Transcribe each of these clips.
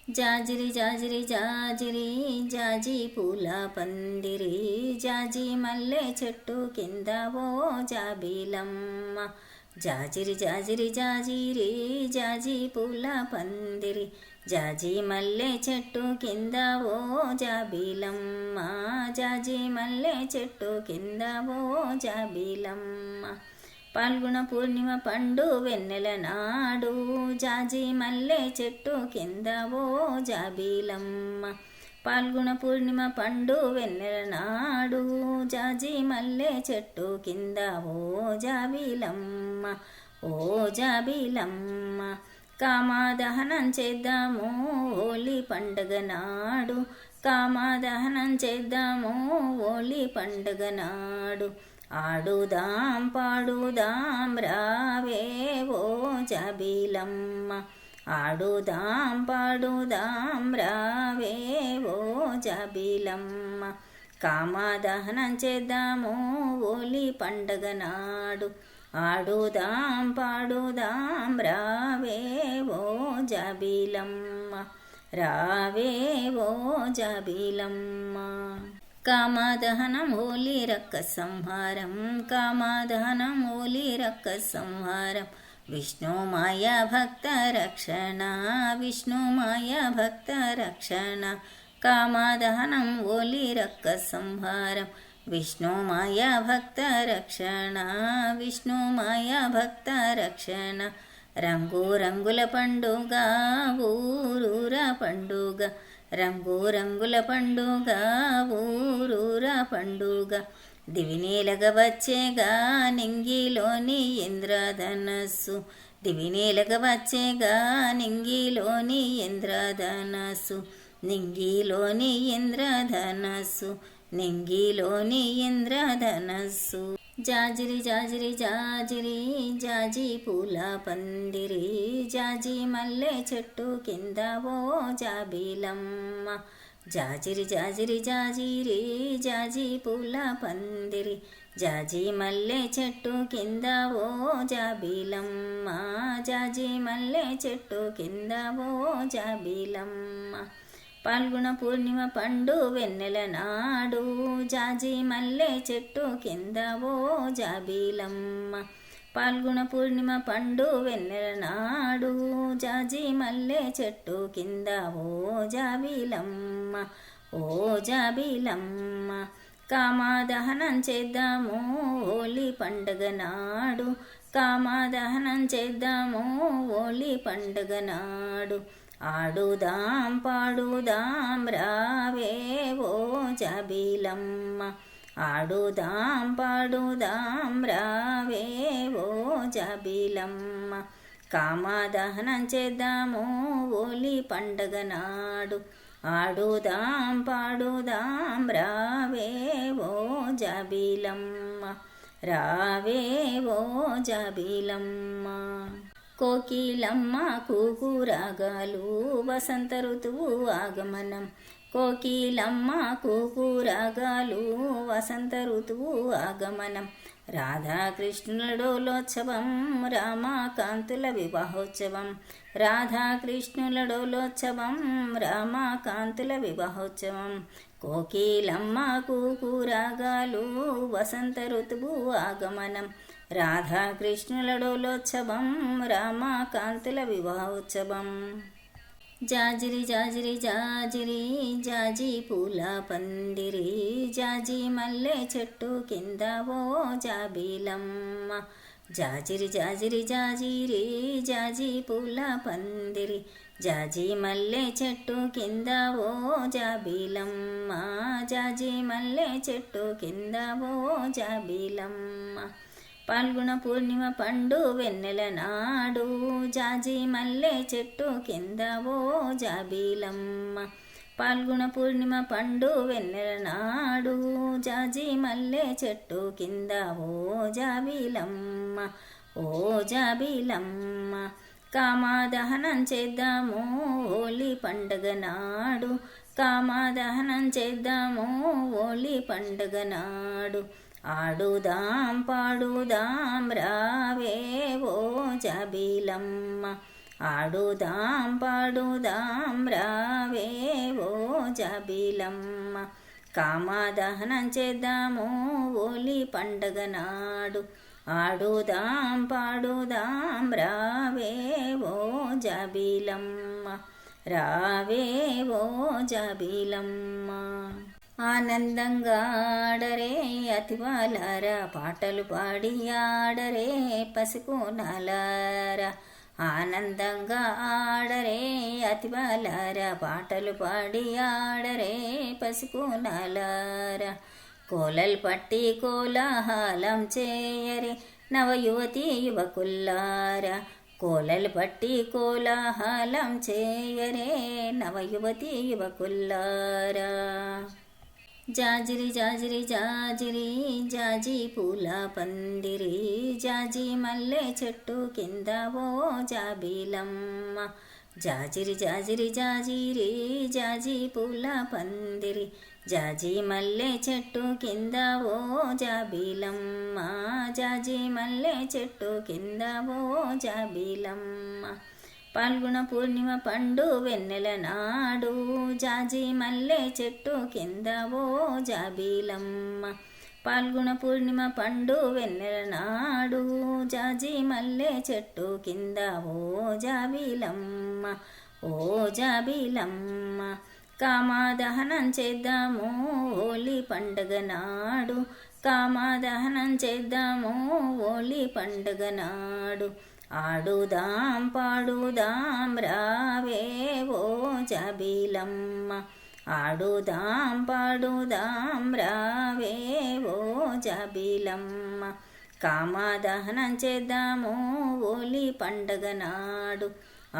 జాజిరి జాజిరి జాజిరి జాజి పూల పందిరి జాజి మల్లె చెట్టు కింద ఓ జాబిలమ్మ. జాజిరి జాజిరి జాజిరి జాజి పూల పందిరి జాజి మల్లె చెట్టు కింద ఓ జాబిలమ్మ. జాజి మల్లె చెట్టు కింద ఓ జాబిలమ్మ. పాల్గొన పూర్ణిమ పండు వెన్నెల నాడు జాజి మల్లె చెట్టు కింద ఓ జాబిలమ్మ. పాల్గొన పూర్ణిమ పండు వెన్నెల నాడు జాజి మల్లె చెట్టు కింద ఓ జాబిలమ్మ. ఓ జాబిలమ్మ. కామదహనం చేద్దాము హోలీ పండుగ నాడు. కామదహనం చేద్దాము హోలీ పండుగ నాడు. ఆడుదాం పాడుదాం రావే ఓ జాబిలమ్మ. ఆడుదాం పాడుదాం రావే ఓ జాబిలమ్మ. కామదహనం చేద్దాము హోలీ పండుగ నాడు. ఆడుదాం పాడుదాం రావే ఓ జాబిలమ్మ. రావే ఓ జాబిలమ్మ. కామదహనం హోలీ రక్క సంహారం. కామదహనం హోలీ రక్క సంహారం. విష్ణు మాయా భక్త రక్షణ. విష్ణు మాయా భక్త రక్షణ. కామదహనం హోలీ రక్క సంహారం. విష్ణు మాయా భక్త రక్షణ. విష్ణు మాయా భక్త రక్షణ. రంగు రంగుల పండుగ ఊరూర పండుగ. రంగు రంగుల పండుగ ఊరూర పండుగ. దివినేలగ వచ్చేగా నింగిలోని ఇంద్రధనస్సు. దివినేలగ వచ్చేగా నింగిలోని ఇంద్రధనస్సు. నింగిలోని ఇంద్రధనస్సు. నింగిలోని ఇంద్రధనస్సు. జాజిరి జాజిరి జాజిరి జాజి పూల పందిరి జాజి మల్లె చెట్టు కింద ఓ జాబిలమ్మ. జాజిరి జాజిరి జాజిరి జాజి పూల పందిరి జాజి మల్లె చెట్టు కింద ఓ జాబిలమ్మ. జాజి మల్లె చెట్టు కింద ఓ జాబిలమ్మ. పాల్గొన పూర్ణిమ పండు వెన్నెల నాడు జాజి మల్లె చెట్టు కింద ఓ జాబిలమ్మ. పాల్గొన పూర్ణిమ పండు వెన్నెల నాడు జాజి మల్లె చెట్టు కింద ఓ జాబిలమ్మ. ఓ జాబిలమ్మ. కామదహనం చేద్దాము హోలీ పండుగ నాడు. కామదహనం చేద్దాము హోలీ పండుగ నాడు. ఆడుదాం పాడుదాం రావే ఓ జాబిలమ్మ. ఆడుదాం పాడుదాం రావే ఓ జాబిలమ్మ. కామదహనం చేద్దాము హోలీ పండుగ నాడు. ఆడుదాం పాడుదాం రావే ఓ జాబిలమ్మ. రావే ఓ జాబిలమ్మ. కోకిలమ్మ కూకురాగాలు వసంత ఋతువు ఆగమనం. కోకిలమ్మ కూకురాగాలు వసంత ఋతువు ఆగమనం. రాధాకృష్ణుల డోలోత్సవం రామకాంతుల వివాహోత్సవం. రాధాకృష్ణుల డోలోత్సవం రామకాంతుల వివాహోత్సవం. కోకిలమ్మ కూకురాగాలు వసంత ఋతువు ఆగమనం. రాధాకృష్ణుల డోలోత్సవం రామకాంతుల వివాహోత్సవం. జాజిరి జాజిరి జాజిరి జాజి పూల పందిరి జాజి మల్లె చెట్టు కింద ఓ జాబిలమ్మ. జాజిరి జాజిరి జాజిరి జాజి పూల పందిరి జాజి మల్లె చెట్టు కింద ఓ జాబిలమ్మ. జాజి మల్లె చెట్టు కింద ఓ జాబిలమ్మ. పాల్గొన పూర్ణిమ పండు వెన్నెల నాడు జాజి మల్లె చెట్టు కింద ఓ జాబిలమ్మ. పాల్గొన పూర్ణిమ పండు వెన్నెల నాడు జాజి మల్లె చెట్టు కింద ఓ జాబిలమ్మ. ఓ జాబిలమ్మ. కామదహనం చేద్దాము హోలీ పండుగ నాడు. కామదహనం చేద్దాము హోలీ పండుగ నాడు. ఆడుదాం పాడుదాం రావే ఓ జాబిలమ్మ. ఆడుదాం పాడుదాం రావే ఓ జాబిలమ్మ. కామదహనం చేద్దాము హోలీ పండగ నాడు. ఆడుదాం పాడుదాం రావే ఓ జాబిలమ్మ, రావే ఓ జాబిలమ్మ. ఆనందంగా ఆడరే అతివాలారా, పాటలు పాడి ఆడరే పసికోనాలారా. ఆనందంగా ఆడరే అతివాలారా, పాటలు పాడి ఆడరే పసికోనాలారా. కోలలు పట్టి కోలాహలం చేయరే నవయువతి యువకుల్లారా. కోలలు పట్టి కోలాహలం చేయరే నవయువతి యువకుల్లారా. జాజిరి జాజిరి జాజిరి జాజి పూల పందిరి, జాజి మల్లె చెట్టు కింద ఓ జాబిలమ్మ. జాజిరి జాజిరి జాజిరి జాజి పూల పందిరి, జాజి మల్లె చెట్టు కింద ఓ జాబిలమ్మ. జాజి మల్లె చెట్టు కింద ఓ జాబిలమ్మ. పాల్గొన పూర్ణిమ పండు వెన్నెల నాడు, జాజి మల్లె చెట్టు కింద ఓ జాబిలమ్మ. పాల్గొన పూర్ణిమ పండు వెన్నెల నాడు, జాజి మల్లె చెట్టు కింద ఓ జాబిలమ్మ, ఓ జాబిలమ్మ. కామదహనం చేద్దాము హోలీ పండగ నాడు. కామదహనం చేద్దాము హోలీ పండగ నాడు. ఆడుదాం పాడుదాం రావే ఓ జాబిలమ్మ. ఆడుదాం పాడుదాం రావే ఓ జాబిలమ్మ. కామదహనం చేద్దాము హోలీ పండగ నాడు.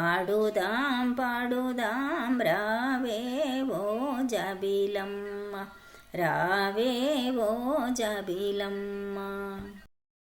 ఆడుదాం పాడుదాం రావే ఓ జాబిలమ్మ, రావే ఓ జాబిలమ్మ.